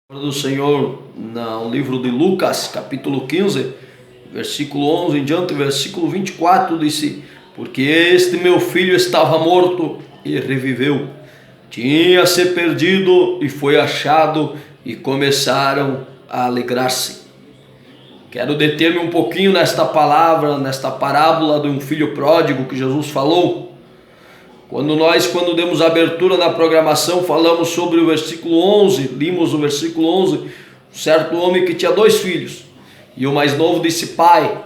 Do Senhor no livro de Lucas, capítulo 15, versículo 11 em diante, versículo 24, disse: porque este meu filho estava morto e reviveu, tinha se perdido e foi achado, e começaram a alegrar-se. Quero deter-me um pouquinho nesta palavra, nesta parábola de um filho pródigo que Jesus falou. Quando demos abertura na programação, falamos sobre o versículo 11, limos o versículo 11, um certo homem que tinha 2 filhos, e o mais novo disse: pai,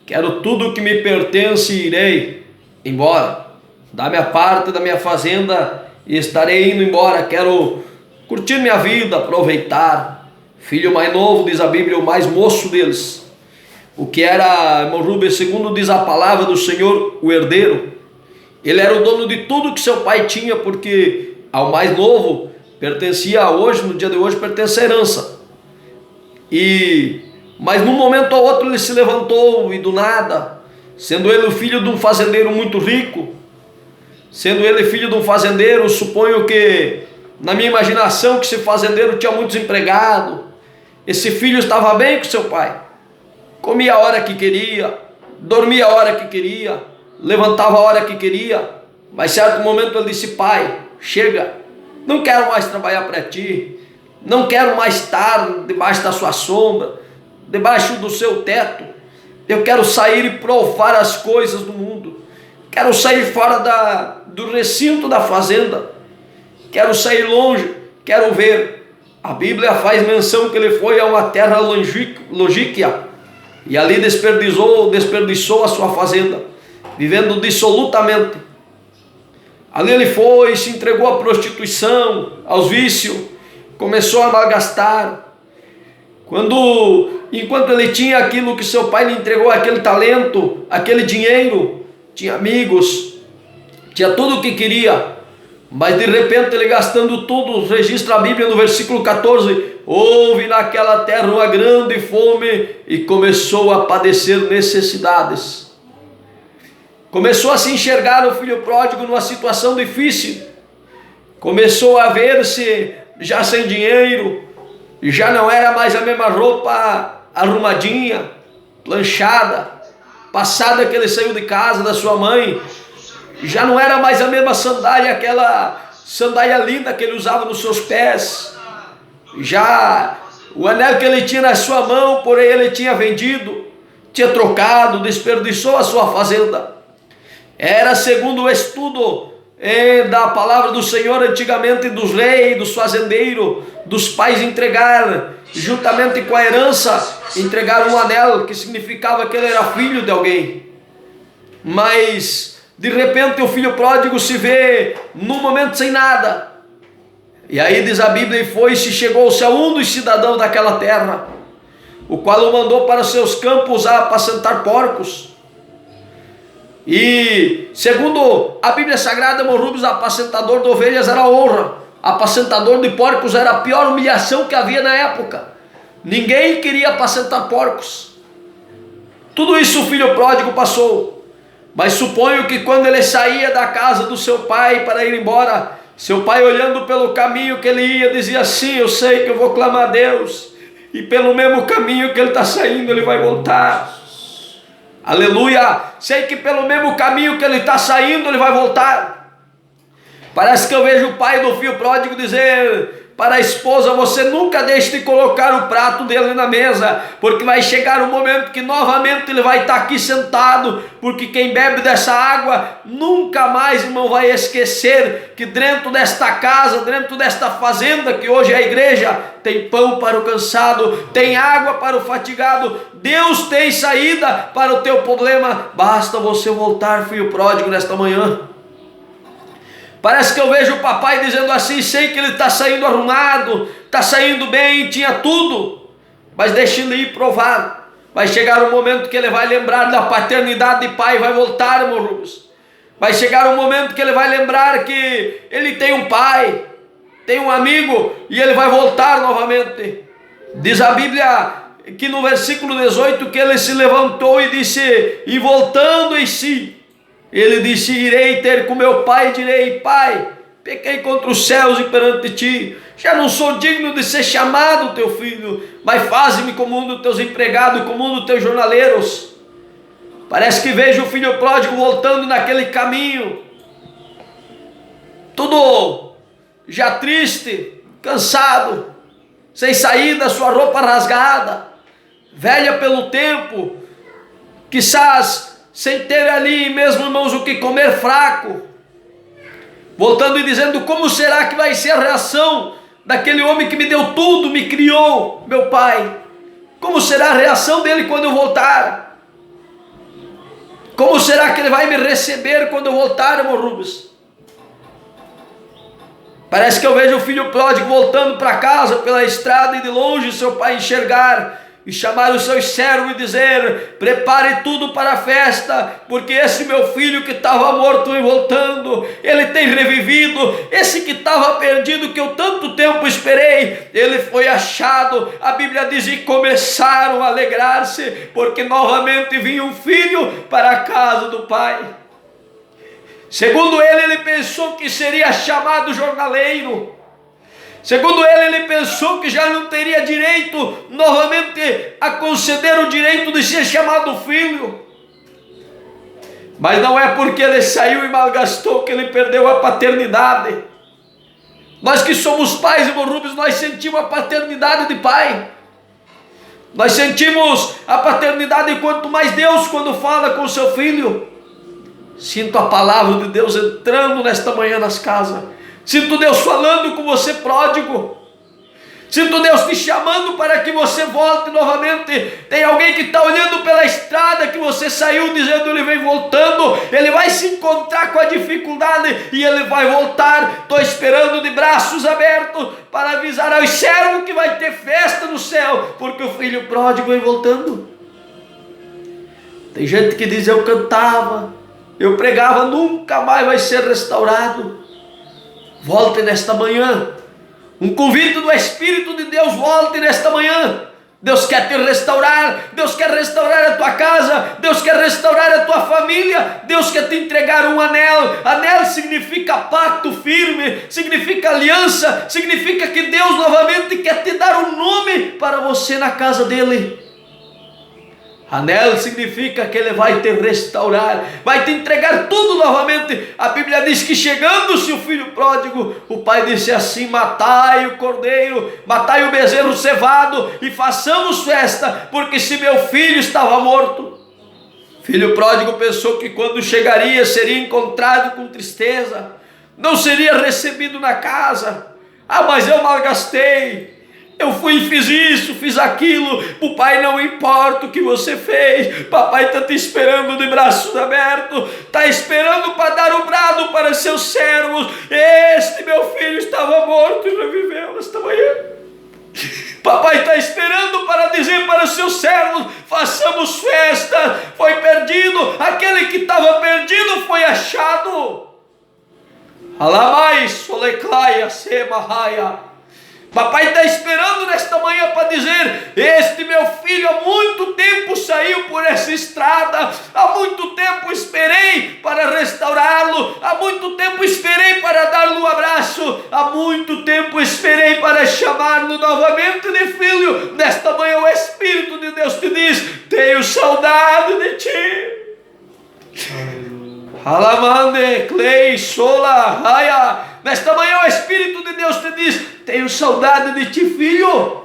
quero tudo que me pertence e irei embora, dá-me a parte da minha fazenda e estarei indo embora, quero curtir minha vida, aproveitar. Filho mais novo, diz a Bíblia, o mais moço deles, o que era, irmão Rubens, segundo diz a palavra do Senhor, o herdeiro. Ele era o dono de tudo que seu pai tinha, porque ao mais novo pertencia hoje, no dia de hoje, pertence a herança. Mas num momento ou outro ele se levantou e do nada, sendo ele o filho de um fazendeiro muito rico, sendo ele filho de um fazendeiro, suponho que, na minha imaginação, que esse fazendeiro tinha muitos empregados. Esse filho estava bem com seu pai, comia a hora que queria, dormia a hora que queria, levantava a hora que queria, mas certo momento ele disse: pai, chega, não quero mais trabalhar para ti, não quero mais estar debaixo da sua sombra, debaixo do seu teto, eu quero sair e provar as coisas do mundo, quero sair fora do recinto da fazenda, quero sair longe, quero ver. A Bíblia faz menção que ele foi a uma terra longínqua, e ali desperdiçou a sua fazenda, vivendo dissolutamente. Ali ele foi, se entregou à prostituição, aos vícios, começou a malgastar. Enquanto ele tinha aquilo que seu pai lhe entregou, aquele talento, aquele dinheiro, tinha amigos, tinha tudo o que queria, mas de repente ele gastando tudo, registra a Bíblia no versículo 14, houve naquela terra uma grande fome e começou a padecer necessidades. Começou a se enxergar o filho pródigo numa situação difícil, começou a ver-se já sem dinheiro, já não era mais a mesma roupa arrumadinha, planchada, passada que ele saiu de casa da sua mãe, já não era mais a mesma sandália, aquela sandália linda que ele usava nos seus pés, já o anel que ele tinha na sua mão, porém ele tinha vendido, tinha trocado, desperdiçou a sua fazenda. Era segundo o estudo da palavra do Senhor antigamente, dos reis, dos fazendeiros, dos pais entregar, juntamente com a herança, entregar um anel que significava que ele era filho de alguém. Mas de repente o filho pródigo se vê num momento sem nada, e aí diz a Bíblia: e foi-se, chegou-se a um dos cidadãos daquela terra, o qual o mandou para seus campos a apacentar porcos. E segundo a Bíblia Sagrada, irmão Rubens, apacentador de ovelhas era honra, apacentador de porcos era a pior humilhação que havia na época. Ninguém queria apacentar porcos. Tudo isso o filho pródigo passou, mas suponho que quando ele saía da casa do seu pai para ir embora, seu pai, olhando pelo caminho que ele ia, dizia assim: eu sei que eu vou clamar a Deus, e pelo mesmo caminho que ele está saindo ele vai voltar. Aleluia, sei que pelo mesmo caminho que ele está saindo ele vai voltar. Parece que eu vejo o pai do filho pródigo dizer para a esposa: você nunca deixe de colocar o prato dele na mesa, porque vai chegar um momento que novamente ele vai estar aqui sentado, porque quem bebe dessa água nunca mais, irmão, vai esquecer que dentro desta casa, dentro desta fazenda que hoje é a igreja, tem pão para o cansado, tem água para o fatigado, Deus tem saída para o teu problema, basta você voltar, filho pródigo, nesta manhã. Parece que eu vejo o papai dizendo assim: sei que ele está saindo arrumado, está saindo bem, tinha tudo, mas deixa ele ir provar. Vai chegar um momento que ele vai lembrar da paternidade de pai e vai voltar, irmão Rubens. Vai chegar um momento que ele vai lembrar que ele tem um pai, tem um amigo, e ele vai voltar novamente. Diz a Bíblia que no versículo 18 que ele se levantou e disse, e voltando em si, ele disse: irei ter com meu pai e direi: pai, pequei contra os céus e perante ti, já não sou digno de ser chamado teu filho, mas faze-me como um dos teus empregados, como um dos teus jornaleiros. Parece que vejo o filho pródigo voltando naquele caminho, tudo já triste, cansado, sem saída, sua roupa rasgada, velha pelo tempo, quizás sem ter ali mesmo, irmãos, o que comer, fraco, voltando e dizendo: como será que vai ser a reação daquele homem que me deu tudo, me criou, meu pai? Como será a reação dele quando eu voltar? Como será que ele vai me receber quando eu voltar, irmão Rubens? Parece que eu vejo o filho pródigo voltando para casa pela estrada, e de longe seu pai enxergar e chamar os seus servos e dizer: prepare tudo para a festa, porque esse meu filho que estava morto vem voltando, ele tem revivido, esse que estava perdido, que eu tanto tempo esperei, ele foi achado. A Bíblia diz: e começaram a alegrar-se, porque novamente vinha um filho para a casa do pai. Segundo ele pensou que seria chamado jornaleiro. Segundo ele pensou que já não teria direito novamente a conceder o direito de ser chamado filho. Mas não é porque ele saiu e malgastou que ele perdeu a paternidade. Nós que somos pais, irmão Rubens, nós sentimos a paternidade de pai. Nós sentimos a paternidade, quanto mais Deus quando fala com o seu filho. Sinto a palavra de Deus entrando nesta manhã nas casas. Sinto Deus falando com você, pródigo. Sinto Deus te chamando para que você volte novamente. Tem alguém que está olhando pela estrada que você saiu, dizendo: ele vem voltando, ele vai se encontrar com a dificuldade e ele vai voltar. Estou esperando de braços abertos para avisar aos servos que vai ter festa no céu, porque o filho pródigo vem voltando. Tem gente que diz: eu cantava, eu pregava, nunca mais vai ser restaurado. Volte nesta manhã. Um convite do Espírito de Deus: volte nesta manhã. Deus quer te restaurar. Deus quer restaurar a tua casa. Deus quer restaurar a tua família. Deus quer te entregar um anel. Anel significa pacto firme, significa aliança, significa que Deus novamente quer te dar um nome para você na casa dele. Anel significa que ele vai te restaurar, vai te entregar tudo novamente. A Bíblia diz que chegando-se o filho pródigo, o pai disse assim: matai o cordeiro, matai o bezerro cevado e façamos festa, porque se meu filho estava morto. Filho pródigo pensou que quando chegaria seria encontrado com tristeza, não seria recebido na casa. Ah, mas eu malgastei, eu fui e fiz isso, fiz aquilo. O pai: não importa o que você fez, papai está te esperando de braços abertos, está esperando para dar o brado para seus servos: este meu filho estava morto e reviveu esta manhã. Papai está esperando para dizer para os seus servos: façamos festa, foi perdido, aquele que estava perdido foi achado. Alamai soleclaia semahaya. Papai está esperando nesta manhã para dizer: este meu filho há muito tempo saiu por essa estrada, há muito tempo esperei para restaurá-lo, há muito tempo esperei para dar-lhe um abraço, há muito tempo esperei para chamá-lo novamente de filho. Nesta manhã o Espírito de Deus te diz: tenho saudade de ti. Alamande, Clay, Sola, Raya. Nesta manhã o Espírito de Deus te diz: tenho saudade de ti, filho.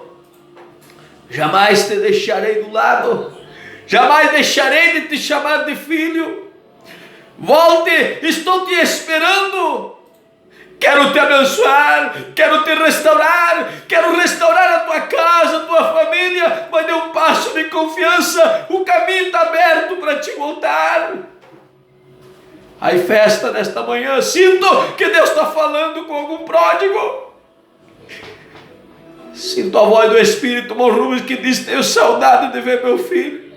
Jamais te deixarei do lado, jamais deixarei de te chamar de filho. Volte, estou te esperando. Quero te abençoar, quero te restaurar, quero restaurar a tua casa, a tua família. Mas dê um passo de confiança, o caminho está aberto para te voltar. Aí festa nesta manhã. Sinto que Deus está falando com algum pródigo. Sinto a voz do Espírito, irmão Rubens, que diz: tenho saudade de ver meu filho.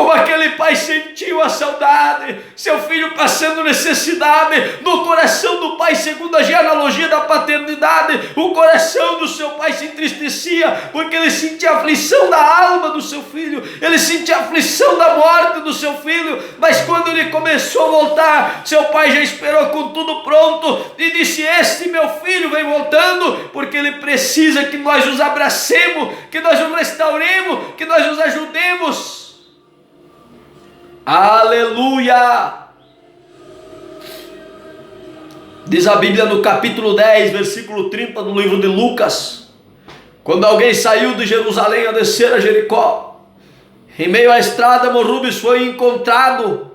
Como aquele pai sentiu a saudade, seu filho passando necessidade, no coração do pai, segundo a genealogia da paternidade, o coração do seu pai se entristecia, porque ele sentia a aflição da alma do seu filho, ele sentia a aflição da morte do seu filho, mas quando ele começou a voltar, seu pai já esperou com tudo pronto, e disse: este meu filho vem voltando, porque ele precisa que nós os abracemos, que nós os restauremos, que nós os ajudemos. Aleluia! Diz a Bíblia no capítulo 10, versículo 30 do livro de Lucas: quando alguém saiu de Jerusalém a descer a Jericó, em meio à estrada, Rubens foi encontrado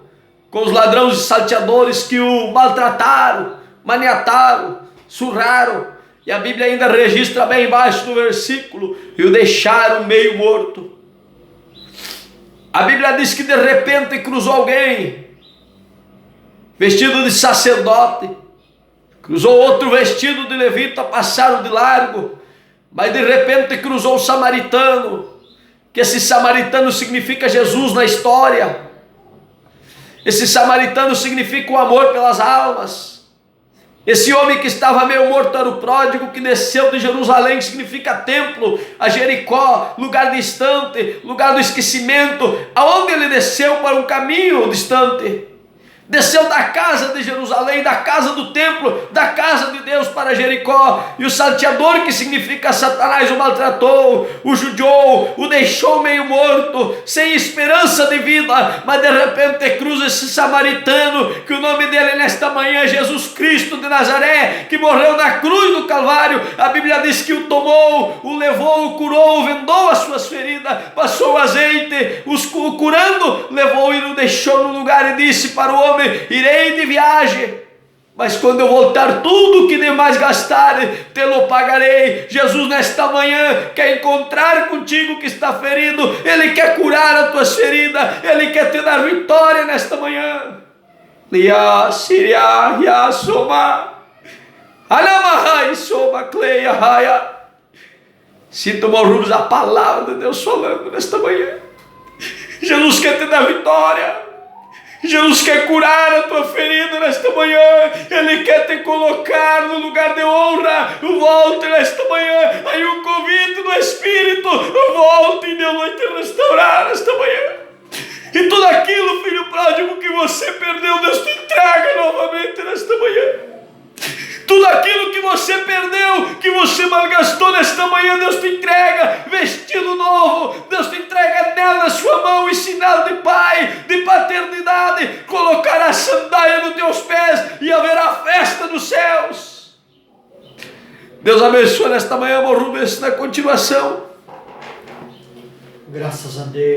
com os ladrões e salteadores que o maltrataram, maniataram, surraram, e a Bíblia ainda registra bem embaixo do versículo: e o deixaram meio morto. A Bíblia diz que de repente cruzou alguém vestido de sacerdote, cruzou outro vestido de levita, passaram de largo, mas de repente cruzou um samaritano, que esse samaritano significa Jesus na história. Esse samaritano significa o amor pelas almas. Esse homem que estava meio morto era o pródigo que desceu de Jerusalém, que significa templo, a Jericó, lugar distante, lugar do esquecimento, aonde ele desceu para um caminho distante. Desceu da casa de Jerusalém, da casa do templo, da casa de Deus para Jericó, e o salteador, que significa Satanás, o maltratou, o judiou, o deixou meio morto, sem esperança de vida, mas de repente cruza esse samaritano, que o nome dele nesta manhã é Jesus Cristo de Nazaré, que morreu na cruz do Calvário. A Bíblia diz que o tomou, o levou, o curou, vendou as suas feridas, passou o azeite, o curando, levou e o deixou no lugar, e disse para o homem: irei de viagem, mas quando eu voltar, tudo que demais gastar, te-lo pagarei. Jesus nesta manhã quer encontrar contigo que está ferido, Ele quer curar as tuas feridas, Ele quer te dar vitória nesta manhã. Lia, Siria, Ria, Soma, Anamahai, Soma, Cleia, Raia. Sinto, Rubens, a palavra de Deus falando nesta manhã. Jesus quer te dar vitória. Jesus quer curar a tua ferida nesta manhã. Ele quer te colocar no lugar de honra. Volte nesta manhã. Aí o convite do Espírito: volte e Deus vai te restaurar nesta manhã. E tudo aquilo, filho pródigo, que você perdeu, Deus te entrega novamente nesta manhã. Tudo aquilo que você perdeu, que você malgastou nesta manhã, Deus te entrega vestido novo. Deus te entrega nela na sua mão, em sinal de pai, de paternidade. Colocará sandália nos teus pés e haverá festa nos céus. Deus abençoe nesta manhã, Rubens, na continuação. Graças a Deus.